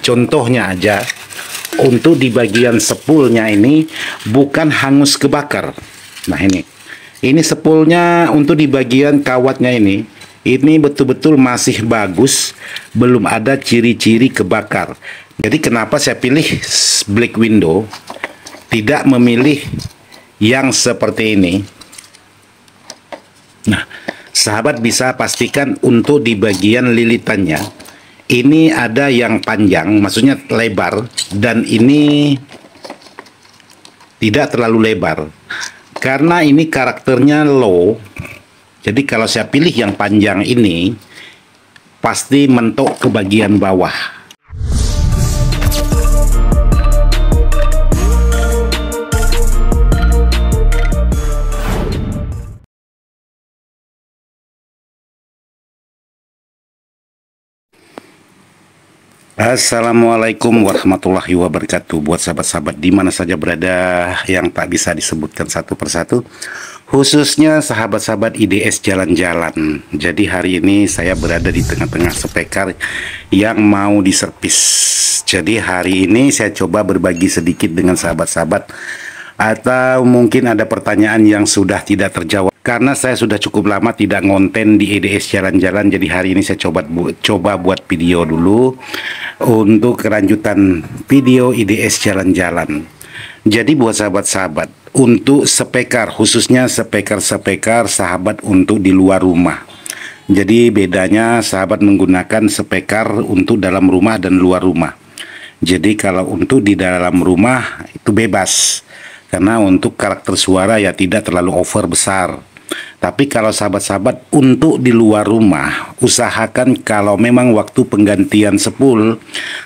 contohnya aja, untuk di bagian sepulnya ini bukan hangus kebakar. Nah ini sepulnya untuk di bagian kawatnya ini betul-betul masih bagus, belum ada ciri-ciri kebakar. Jadi kenapa saya pilih Black Window, tidak memilih yang seperti ini. Nah, sahabat bisa pastikan untuk di bagian lilitannya ini ada yang panjang, maksudnya lebar, dan ini tidak terlalu lebar. Karena ini karakternya low, jadi kalau saya pilih yang panjang ini pasti mentok ke bagian bawah. Assalamualaikum warahmatullahi wabarakatuh. Buat sahabat-sahabat di mana saja berada yang tak bisa disebutkan satu persatu, khususnya sahabat-sahabat IDS jalan-jalan. Jadi hari ini saya berada di tengah-tengah spekar yang mau diservis. Jadi hari ini saya coba berbagi sedikit dengan sahabat-sahabat, atau mungkin ada pertanyaan yang sudah tidak terjawab. Karena saya sudah cukup lama tidak ngonten di IDS jalan-jalan, jadi hari ini saya coba buat video dulu untuk kelanjutan video IDS jalan-jalan. Jadi buat sahabat-sahabat, untuk spekar, khususnya spekar sahabat untuk di luar rumah. Jadi bedanya sahabat menggunakan spekar untuk dalam rumah dan luar rumah. Jadi kalau untuk di dalam rumah itu bebas, karena untuk karakter suara ya tidak terlalu over besar. Tapi kalau sahabat-sahabat untuk di luar rumah, usahakan kalau memang waktu penggantian sepul,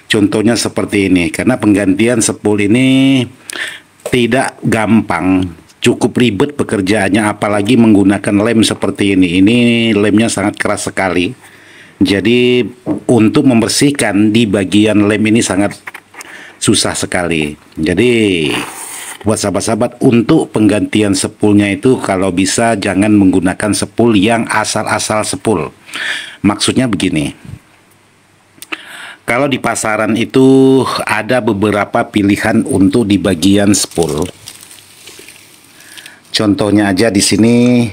contohnya seperti ini. Karena penggantian sepul ini tidak gampang, cukup ribet pekerjaannya, apalagi menggunakan lem seperti ini. Ini lemnya sangat keras sekali. Jadi untuk membersihkan di bagian lem ini sangat susah sekali. Jadi buat sahabat-sahabat, untuk penggantian sepulnya itu kalau bisa jangan menggunakan sepul yang asal-asal sepul. Maksudnya begini, kalau di pasaran itu ada beberapa pilihan untuk di bagian sepul. Contohnya aja di sini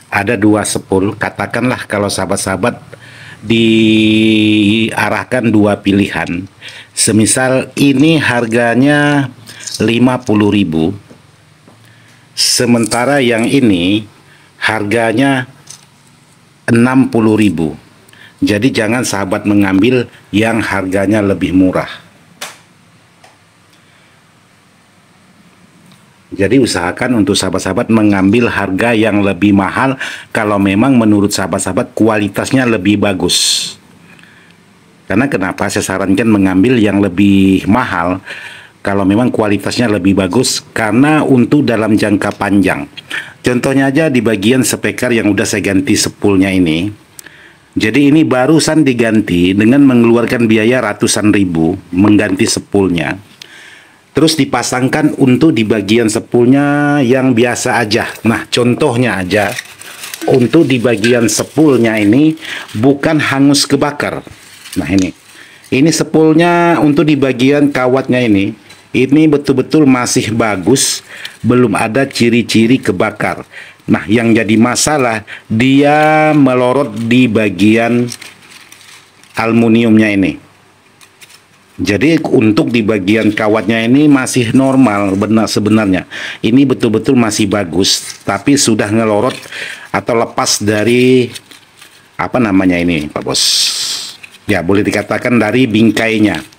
ada dua sepul. Katakanlah kalau sahabat-sahabat diarahkan dua pilihan. Semisal ini harganya 50.000, sementara yang ini harganya 60.000. Jadi jangan sahabat mengambil yang harganya lebih murah. Jadi usahakan untuk sahabat-sahabat mengambil harga yang lebih mahal kalau memang menurut sahabat-sahabat kualitasnya lebih bagus. Karena kenapa saya sarankan mengambil yang lebih mahal kalau memang kualitasnya lebih bagus, karena untuk dalam jangka panjang. Contohnya aja di bagian spekar yang udah saya ganti sepulnya ini. Jadi ini barusan diganti dengan mengeluarkan biaya ratusan ribu mengganti sepulnya. Terus dipasangkan untuk di bagian sepulnya yang biasa aja. Nah contohnya aja, untuk di bagian sepulnya ini bukan hangus kebakar. Nah ini sepulnya untuk di bagian kawatnya ini betul-betul masih bagus, belum ada ciri-ciri kebakar. Nah yang jadi masalah, dia melorot di bagian aluminiumnya ini. Jadi untuk di bagian kawatnya ini masih normal, benar sebenarnya. Ini betul-betul masih bagus, tapi sudah ngelorot atau lepas dari apa namanya ini, Pak Bos? Ya boleh dikatakan dari bingkainya.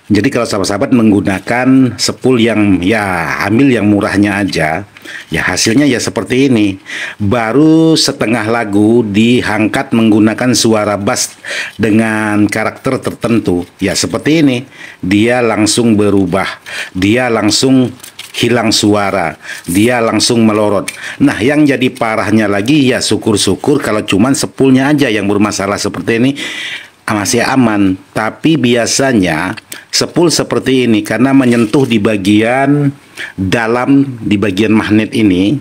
Jadi kalau sahabat-sahabat menggunakan sepul yang ya ambil yang murahnya aja, ya hasilnya ya seperti ini. Baru setengah lagu diangkat menggunakan suara bass dengan karakter tertentu, ya seperti ini. Dia langsung berubah, dia langsung hilang suara, dia langsung melorot. Nah yang jadi parahnya lagi ya syukur-syukur kalau cuman sepulnya aja yang bermasalah seperti ini, masih aman. Tapi biasanya sepul seperti ini karena menyentuh di bagian dalam, di bagian magnet ini,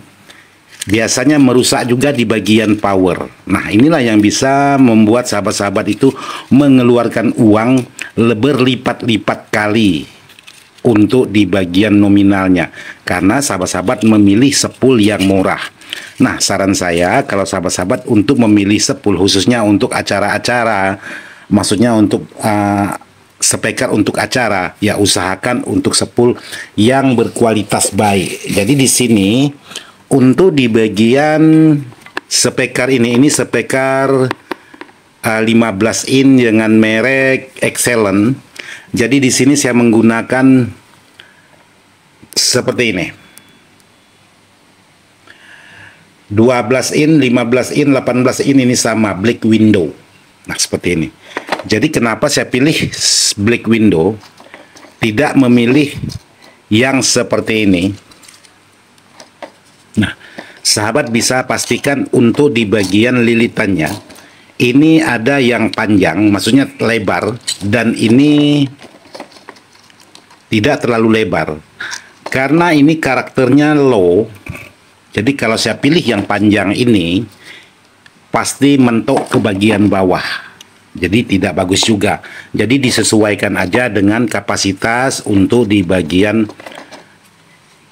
biasanya merusak juga di bagian power. Nah, inilah yang bisa membuat sahabat-sahabat itu mengeluarkan uang berlipat-lipat kali untuk di bagian nominalnya, karena sahabat-sahabat memilih sepul yang murah. Nah, saran saya kalau sahabat-sahabat untuk memilih sepul khususnya untuk acara-acara, maksudnya untuk speaker untuk acara, ya usahakan untuk sepul yang berkualitas baik. Jadi di sini untuk di bagian speaker ini speaker 15 in dengan merek Excellent. Jadi di sini saya menggunakan seperti ini. 12 in, 15 in, 18 in ini sama Black Window. Nah, seperti ini. Jadi kenapa saya pilih Black Window, tidak memilih yang seperti ini? Nah, sahabat bisa pastikan untuk di bagian lilitannya ini ada yang panjang, maksudnya lebar, dan ini tidak terlalu lebar. Karena ini karakternya low, jadi kalau saya pilih yang panjang ini, pasti mentok ke bagian bawah. Jadi tidak bagus juga. Jadi disesuaikan aja dengan kapasitas untuk di bagian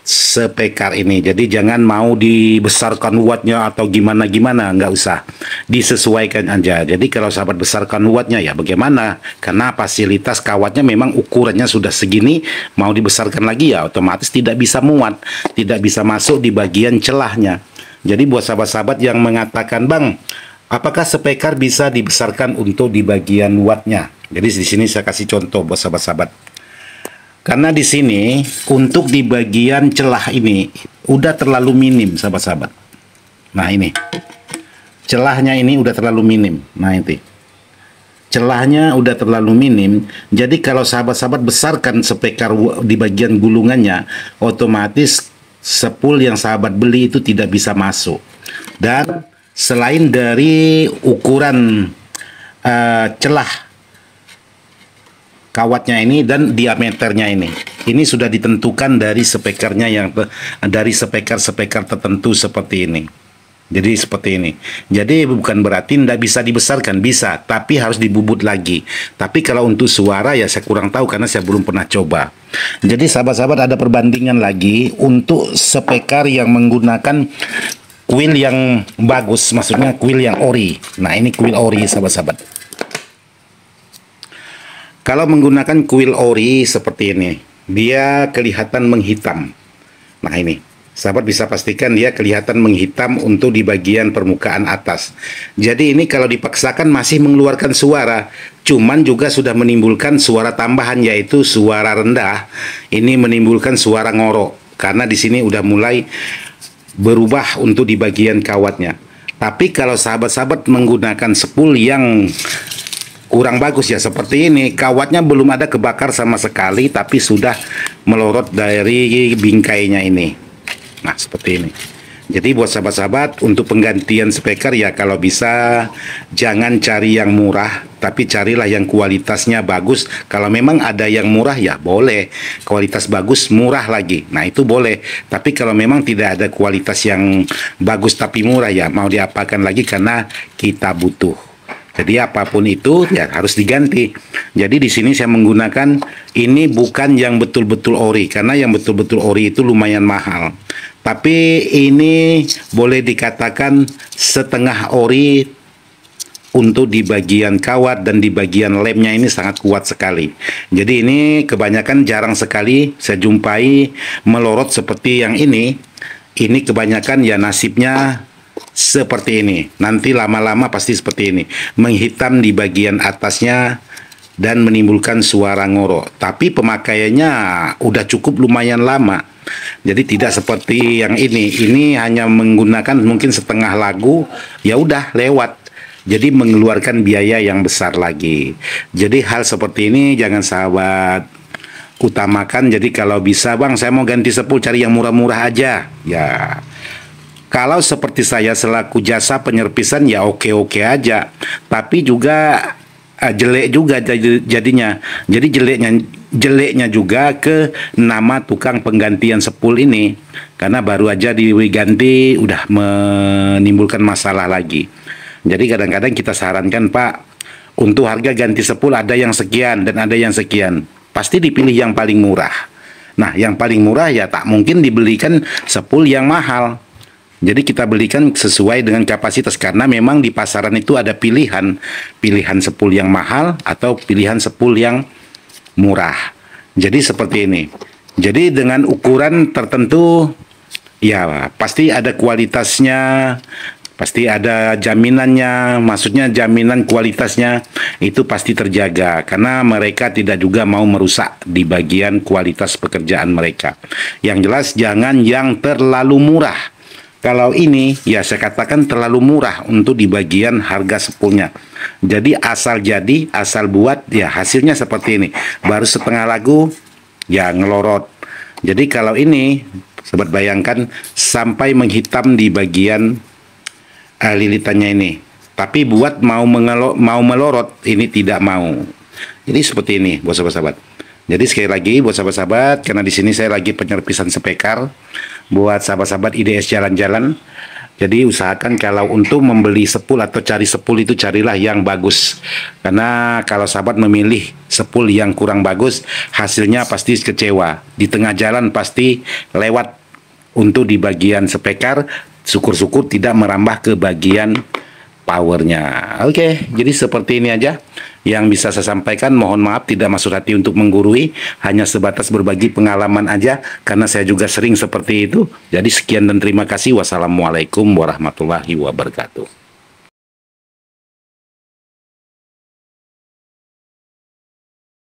speaker ini. Jadi jangan mau dibesarkan wattnya atau gimana-gimana, nggak usah, disesuaikan aja. Jadi kalau sahabat besarkan wattnya ya bagaimana, karena fasilitas kawatnya memang ukurannya sudah segini, mau dibesarkan lagi ya otomatis tidak bisa muat, tidak bisa masuk di bagian celahnya. Jadi buat sahabat-sahabat yang mengatakan, Bang, apakah speaker bisa dibesarkan untuk di bagian wattnya? Jadi di sini saya kasih contoh buat sahabat-sahabat. Karena di sini untuk di bagian celah ini udah terlalu minim, sahabat-sahabat. Nah, ini celahnya ini udah terlalu minim. Nah, itu celahnya udah terlalu minim. Jadi kalau sahabat-sahabat besarkan speaker di bagian gulungannya, otomatis sepul yang sahabat beli itu tidak bisa masuk. Dan selain dari ukuran celah kawatnya ini dan diameternya ini sudah ditentukan dari speakernya, yang dari speaker tertentu seperti ini. Jadi seperti ini. Jadi bukan berarti tidak bisa dibesarkan, bisa, tapi harus dibubut lagi. Tapi kalau untuk suara ya saya kurang tahu karena saya belum pernah coba. Jadi sahabat-sahabat ada perbandingan lagi untuk speaker yang menggunakan kuil yang bagus, maksudnya kuil yang ori. Nah, ini kuil ori, sahabat-sahabat. Kalau menggunakan kuil ori seperti ini, dia kelihatan menghitam. Nah, ini sahabat bisa pastikan dia kelihatan menghitam untuk di bagian permukaan atas. Jadi ini kalau dipaksakan masih mengeluarkan suara, cuman juga sudah menimbulkan suara tambahan, yaitu suara rendah. Ini menimbulkan suara ngorok karena di sini udah mulai berubah untuk di bagian kawatnya. Tapi kalau sahabat-sahabat menggunakan sepul yang kurang bagus ya seperti ini, kawatnya belum ada kebakar sama sekali, tapi sudah melorot dari bingkainya ini. Nah, seperti ini. Jadi buat sahabat-sahabat untuk penggantian speaker ya kalau bisa jangan cari yang murah, tapi carilah yang kualitasnya bagus. Kalau memang ada yang murah ya boleh, kualitas bagus murah lagi, nah itu boleh. Tapi kalau memang tidak ada kualitas yang bagus tapi murah ya mau diapakan lagi, karena kita butuh. Jadi apapun itu ya harus diganti. Jadi di sini saya menggunakan ini bukan yang betul-betul ori, karena yang betul-betul ori itu lumayan mahal. Tapi ini boleh dikatakan setengah ori untuk di bagian kawat dan di bagian lemnya ini sangat kuat sekali. Jadi ini kebanyakan jarang sekali saya jumpai melorot seperti yang ini. Ini kebanyakan ya nasibnya seperti ini, nanti lama-lama pasti seperti ini, menghitam di bagian atasnya dan menimbulkan suara ngorok. Tapi pemakaiannya udah cukup lumayan lama, jadi tidak seperti yang ini hanya menggunakan mungkin setengah lagu ya udah lewat, jadi mengeluarkan biaya yang besar lagi. Jadi hal seperti ini jangan sahabat utamakan. Jadi kalau bisa, Bang, saya mau ganti sepul cari yang murah-murah aja ya. Kalau seperti saya selaku jasa penyerpisan ya oke-oke aja. Tapi juga jelek juga jadinya. Jadi jeleknya juga ke nama tukang penggantian sepul ini, karena baru aja diganti udah menimbulkan masalah lagi. Jadi kadang-kadang kita sarankan, Pak, untuk harga ganti sepul ada yang sekian dan ada yang sekian, pasti dipilih yang paling murah. Nah, yang paling murah ya tak mungkin dibelikan sepul yang mahal. Jadi kita belikan sesuai dengan kapasitas, karena memang di pasaran itu ada pilihan sepul yang mahal atau pilihan sepul yang murah. Jadi seperti ini. Jadi dengan ukuran tertentu ya pasti ada kualitasnya, pasti ada jaminannya. Maksudnya jaminan kualitasnya itu pasti terjaga, karena mereka tidak juga mau merusak di bagian kualitas pekerjaan mereka. Yang jelas jangan yang terlalu murah. Kalau ini ya saya katakan terlalu murah untuk di bagian harga sepulnya. Jadi asal buat ya hasilnya seperti ini. Baru setengah lagu ya ngelorot. Jadi kalau ini sobat bayangkan sampai menghitam di bagian lilitannya ini. Tapi buat mau melorot ini tidak mau. Jadi seperti ini buat sahabat-sahabat. Jadi sekali lagi buat sahabat-sahabat, karena di sini saya lagi penyerpisan spekar buat sahabat-sahabat IDS jalan-jalan. Jadi usahakan kalau untuk membeli sepul atau cari sepul itu carilah yang bagus. Karena kalau sahabat memilih sepul yang kurang bagus, hasilnya pasti kecewa. Di tengah jalan pasti lewat untuk di bagian spekar, syukur-syukur tidak merambah ke bagian powernya. Oke, jadi seperti ini aja yang bisa saya sampaikan. Mohon maaf tidak maksud hati untuk menggurui, hanya sebatas berbagi pengalaman aja, karena saya juga sering seperti itu. Jadi sekian dan terima kasih. Wassalamualaikum warahmatullahi wabarakatuh.